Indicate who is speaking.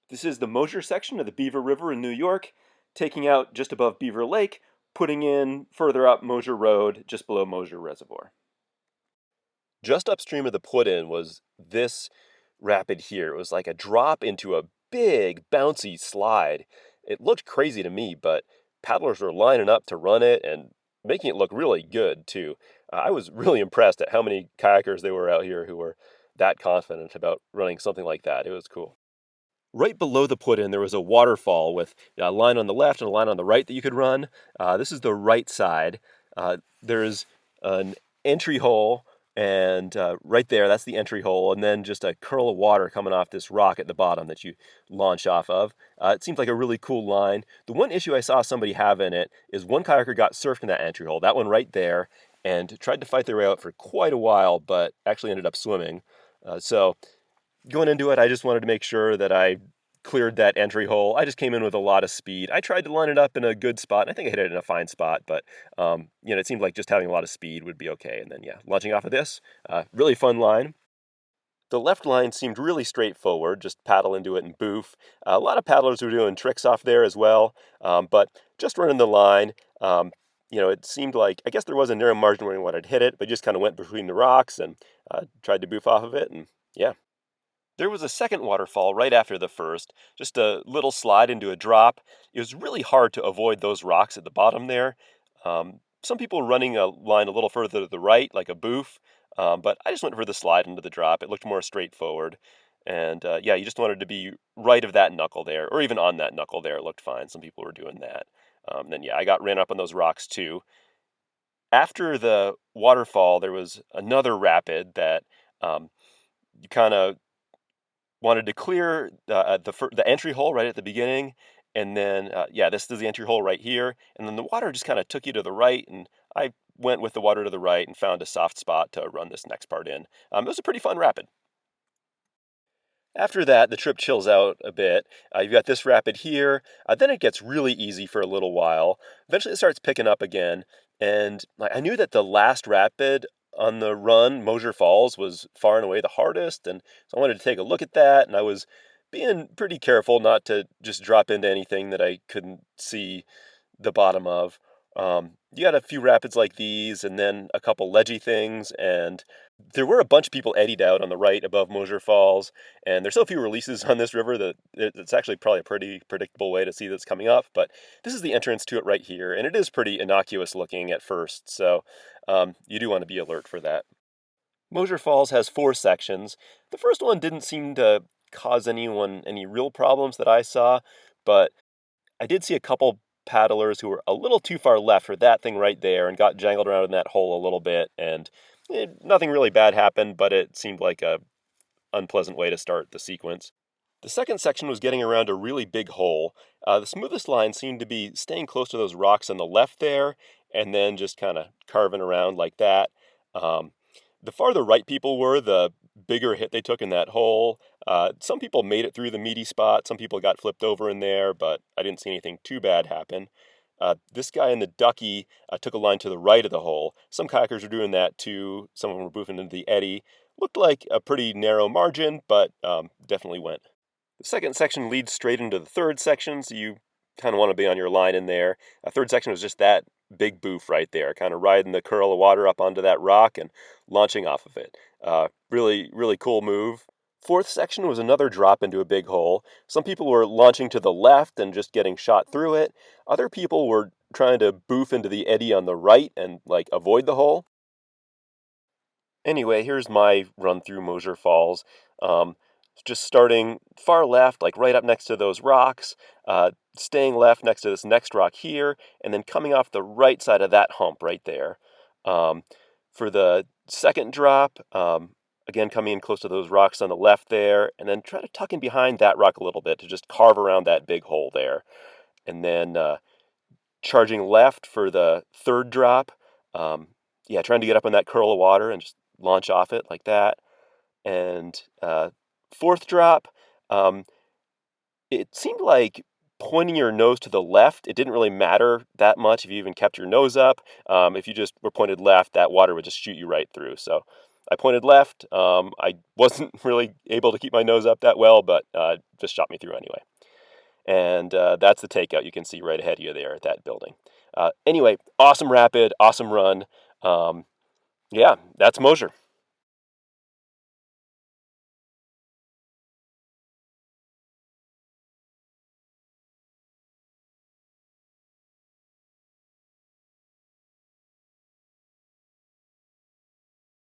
Speaker 1: This is the Moshier section of the Beaver River in New York, taking out just above Beaver Lake, putting in further up Moshier Road, just below Moshier Reservoir. Just upstream of the put-in was this rapid here. It was like a drop into a big, bouncy slide. It looked crazy to me, but paddlers were lining up to run it and making it look really good, too. I was really impressed at how many kayakers there were out here who were that confident about running something like that. It was cool. Right below the put-in, there was a waterfall with a line on the left and a line on the right that you could run. This is the right side. There's an entry hole, and right there, that's the entry hole, and then just a curl of water coming off this rock at the bottom that you launch off of. It seems like a really cool line. The one issue I saw somebody have in it is one kayaker got surfed in that entry hole, that one right there, and tried to fight their way out for quite a while, but actually ended up swimming. So going into it, I just wanted to make sure that I cleared that entry hole. I just came in with a lot of speed. I tried to line it up in a good spot, and I think I hit it in a fine spot, but it seemed like just having a lot of speed would be okay. And then, yeah, launching off of this, really fun line. The left line seemed really straightforward, just paddle into it and boof. A lot of paddlers were doing tricks off there as well, but just running the line, it seemed like, I guess there was a narrow margin where you wanted to hit it, but just kind of went between the rocks and tried to boof off of it, and yeah. There was a second waterfall right after the first, just a little slide into a drop. It was really hard to avoid those rocks at the bottom there. Some people were running a line a little further to the right, like a boof, but I just went for the slide into the drop. It looked more straightforward. And yeah, you just wanted to be right of that knuckle there, or even on that knuckle there. It looked fine. Some people were doing that. Then yeah, I got ran up on those rocks too. After the waterfall, there was another rapid that you kind of wanted to clear the entry hole right at the beginning, and then yeah, this is the entry hole right here, and then the water just kind of took you to the right, and I went with the water to the right and found a soft spot to run this next part in. It was a pretty fun rapid. After that, the trip chills out a bit. You've got this rapid here. Then it gets really easy for a little while. Eventually, it starts picking up again. And I knew that the last rapid on the run, Moshier Falls, was far and away the hardest. And so I wanted to take a look at that. And I was being pretty careful not to just drop into anything that I couldn't see the bottom of. You got a few rapids like these, and then a couple ledgy things, and there were a bunch of people eddied out on the right above Moshier Falls, and there's so few releases on this river that it's actually probably a pretty predictable way to see that's coming up, but this is the entrance to it right here, and it is pretty innocuous looking at first, so you do want to be alert for that. Moshier Falls has 4 sections. The first one didn't seem to cause anyone any real problems that I saw, but I did see a couple paddlers who were a little too far left for that thing right there and got jangled around in that hole a little bit, and nothing really bad happened, but it seemed like a unpleasant way to start the sequence. The second section was getting around a really big hole. The smoothest line seemed to be staying close to those rocks on the left there, and then just kind of carving around like that. Um, the farther right people were, the bigger hit they took in that hole. Some people made it through the meaty spot. Some people got flipped over in there, but I didn't see anything too bad happen. This guy in the ducky took a line to the right of the hole. Some kayakers were doing that too. Some of them were boofing into the eddy. Looked like a pretty narrow margin, but definitely went. The second section leads straight into the third section, so you kind of want to be on your line in there. Third section was just that big boof right there, kind of riding the curl of water up onto that rock and launching off of it. Really, really cool move. Fourth section was another drop into a big hole. Some people were launching to the left and just getting shot through it. Other people were trying to boof into the eddy on the right and avoid the hole. Anyway, here's my run through Moshier Falls. Just starting far left, like right up next to those rocks, staying left next to this next rock here, and then coming off the right side of that hump right there. For the second drop, again coming in close to those rocks on the left there, and then try to tuck in behind that rock a little bit to just carve around that big hole there. And then charging left for the third drop, yeah, trying to get up on that curl of water and just launch off it like that. And fourth drop, it seemed like pointing your nose to the left, it didn't really matter that much if you even kept your nose up. If you just were pointed left, that water would just shoot you right through. So I pointed left. I wasn't really able to keep my nose up that well, but just shot me through anyway. And that's the takeout you can see right ahead of you there at that building. Anyway, awesome rapid, awesome run. Yeah, that's Moshier.